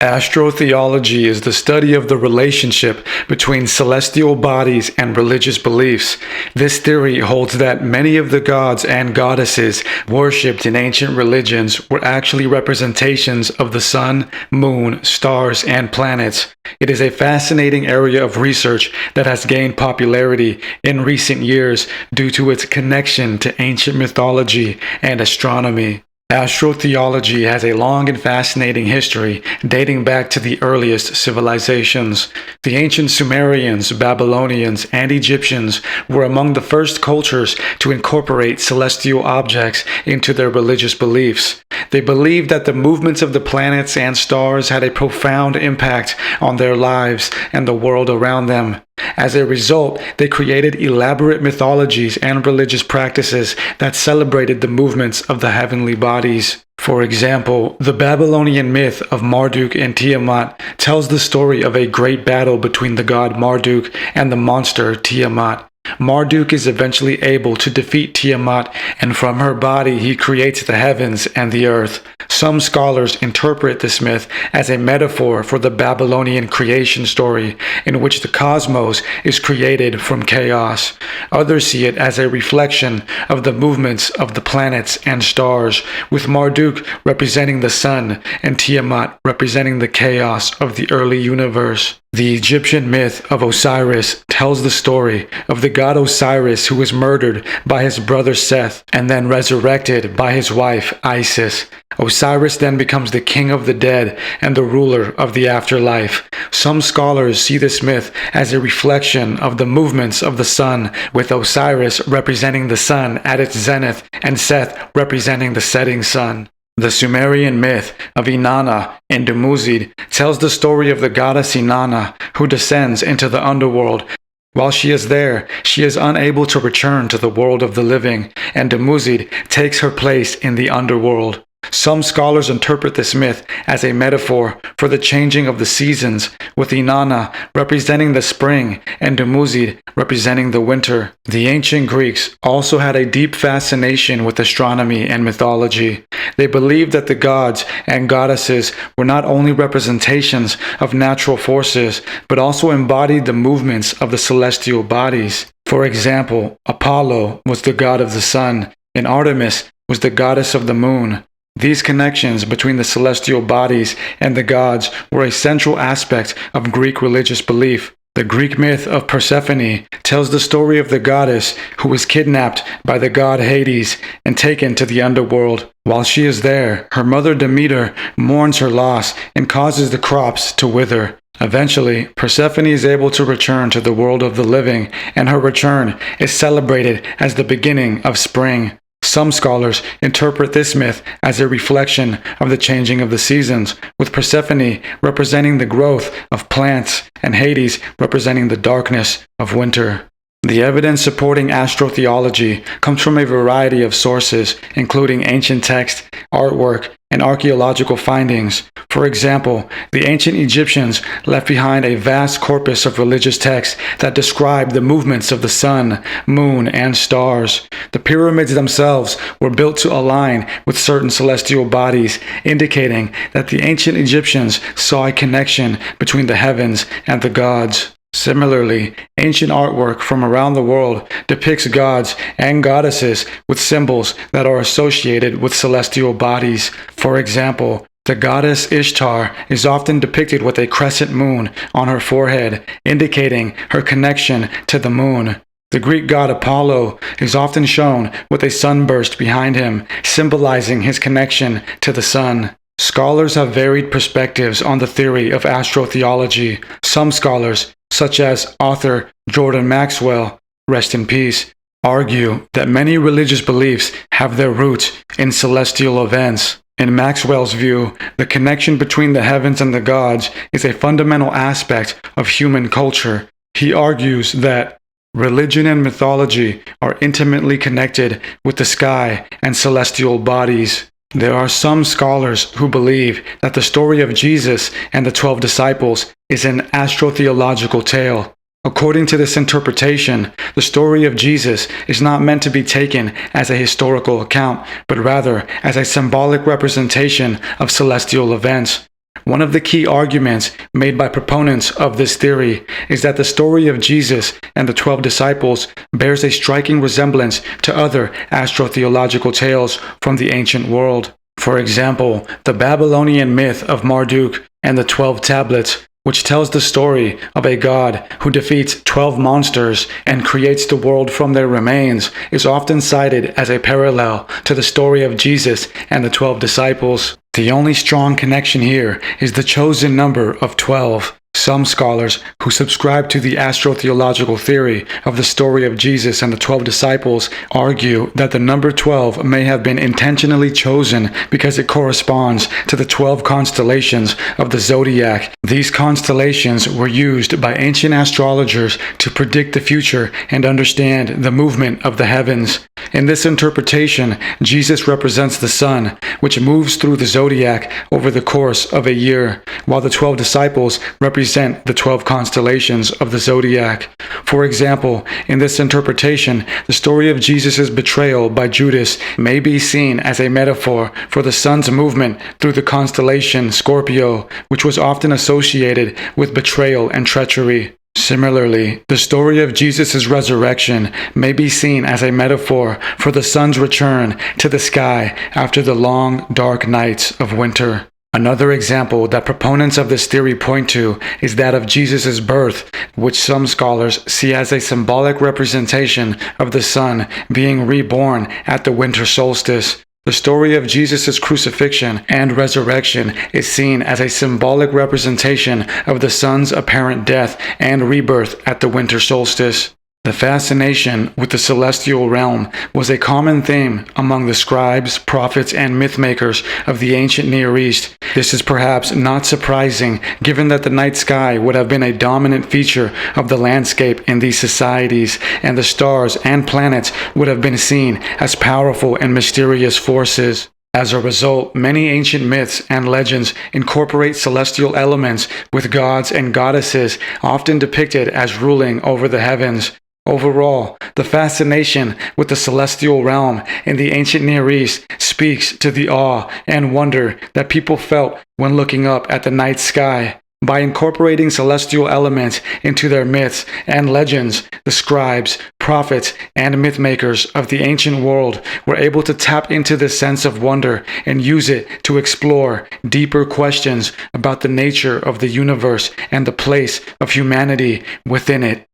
Astrotheology is the study of the relationship between celestial bodies and religious beliefs. This theory holds that many of the gods and goddesses worshipped in ancient religions were actually representations of the sun, moon, stars, and planets. It is a fascinating area of research that has gained popularity in recent years due to its connection to ancient mythology and astronomy. Astrotheology has a long and fascinating history dating back to the earliest civilizations. The ancient Sumerians, Babylonians, and Egyptians were among the first cultures to incorporate celestial objects into their religious beliefs. They believed that the movements of the planets and stars had a profound impact on their lives and the world around them. As a result, they created elaborate mythologies and religious practices that celebrated the movements of the heavenly bodies. For example, the Babylonian myth of Marduk and Tiamat tells the story of a great battle between the god Marduk and the monster Tiamat. Marduk is eventually able to defeat Tiamat, and from her body he creates the heavens and the earth. Some scholars interpret this myth as a metaphor for the Babylonian creation story, in which the cosmos is created from chaos. Others see it as a reflection of the movements of the planets and stars, with Marduk representing the sun and Tiamat representing the chaos of the early universe. The Egyptian myth of Osiris tells the story of the god Osiris who was murdered by his brother Seth and then resurrected by his wife Isis. Osiris then becomes the king of the dead and the ruler of the afterlife. Some scholars see this myth as a reflection of the movements of the sun, with Osiris representing the sun at its zenith and Seth representing the setting sun. The Sumerian myth of Inanna and Dumuzid tells the story of the goddess Inanna, who descends into the underworld. While she is there, she is unable to return to the world of the living, and Dumuzid takes her place in the underworld. Some scholars interpret this myth as a metaphor for the changing of the seasons, with Inanna representing the spring and Dumuzid representing the winter. The ancient Greeks also had a deep fascination with astronomy and mythology. They believed that the gods and goddesses were not only representations of natural forces, but also embodied the movements of the celestial bodies. For example, Apollo was the god of the sun, and Artemis was the goddess of the moon. These connections between the celestial bodies and the gods were a central aspect of Greek religious belief. The Greek myth of Persephone tells the story of the goddess who was kidnapped by the god Hades and taken to the underworld. While she is there, her mother Demeter mourns her loss and causes the crops to wither. Eventually, Persephone is able to return to the world of the living, and her return is celebrated as the beginning of spring. Some scholars interpret this myth as a reflection of the changing of the seasons, with Persephone representing the growth of plants and Hades representing the darkness of winter. The evidence supporting astrotheology comes from a variety of sources, including ancient texts, artwork, and archaeological findings. For example, the ancient Egyptians left behind a vast corpus of religious texts that describe the movements of the sun, moon, and stars. The pyramids themselves were built to align with certain celestial bodies, indicating that the ancient Egyptians saw a connection between the heavens and the gods. Similarly, ancient artwork from around the world depicts gods and goddesses with symbols that are associated with celestial bodies. For example, the goddess Ishtar is often depicted with a crescent moon on her forehead, indicating her connection to the moon. The Greek god Apollo is often shown with a sunburst behind him, symbolizing his connection to the sun. Scholars have varied perspectives on the theory of astrotheology. Some scholars, such as author Jordan Maxwell, rest in peace, argue that many religious beliefs have their roots in celestial events. In Maxwell's view, the connection between the heavens and the gods is a fundamental aspect of human culture. He argues that religion and mythology are intimately connected with the sky and celestial bodies. There are some scholars who believe that the story of Jesus and the 12 disciples is an astrotheological tale. According to this interpretation, the story of Jesus is not meant to be taken as a historical account, but rather as a symbolic representation of celestial events. One of the key arguments made by proponents of this theory is that the story of Jesus and the 12 disciples bears a striking resemblance to other astrotheological tales from the ancient world. For example, the Babylonian myth of Marduk and the 12 tablets, which tells the story of a god who defeats 12 monsters and creates the world from their remains, is often cited as a parallel to the story of Jesus and the 12 disciples. The only strong connection here is the chosen number of 12. Some scholars who subscribe to the astrotheological theory of the story of Jesus and the 12 disciples argue that the number 12 may have been intentionally chosen because it corresponds to the 12 constellations of the zodiac. These constellations were used by ancient astrologers to predict the future and understand the movement of the heavens. In this interpretation, Jesus represents the sun, which moves through the zodiac over the course of a year, while the 12 disciples represent the 12 constellations of the zodiac. For example, in this interpretation, the story of Jesus' betrayal by Judas may be seen as a metaphor for the sun's movement through the constellation Scorpio, which was often associated with betrayal and treachery. Similarly, the story of Jesus' resurrection may be seen as a metaphor for the sun's return to the sky after the long, dark nights of winter. Another example that proponents of this theory point to is that of Jesus' birth, which some scholars see as a symbolic representation of the sun being reborn at the winter solstice. The story of Jesus' crucifixion and resurrection is seen as a symbolic representation of the sun's apparent death and rebirth at the winter solstice. The fascination with the celestial realm was a common theme among the scribes, prophets, and mythmakers of the ancient Near East. This is perhaps not surprising, given that the night sky would have been a dominant feature of the landscape in these societies, and the stars and planets would have been seen as powerful and mysterious forces. As a result, many ancient myths and legends incorporate celestial elements with gods and goddesses, often depicted as ruling over the heavens. Overall, the fascination with the celestial realm in the ancient Near East speaks to the awe and wonder that people felt when looking up at the night sky. By incorporating celestial elements into their myths and legends, the scribes, prophets, and mythmakers of the ancient world were able to tap into this sense of wonder and use it to explore deeper questions about the nature of the universe and the place of humanity within it.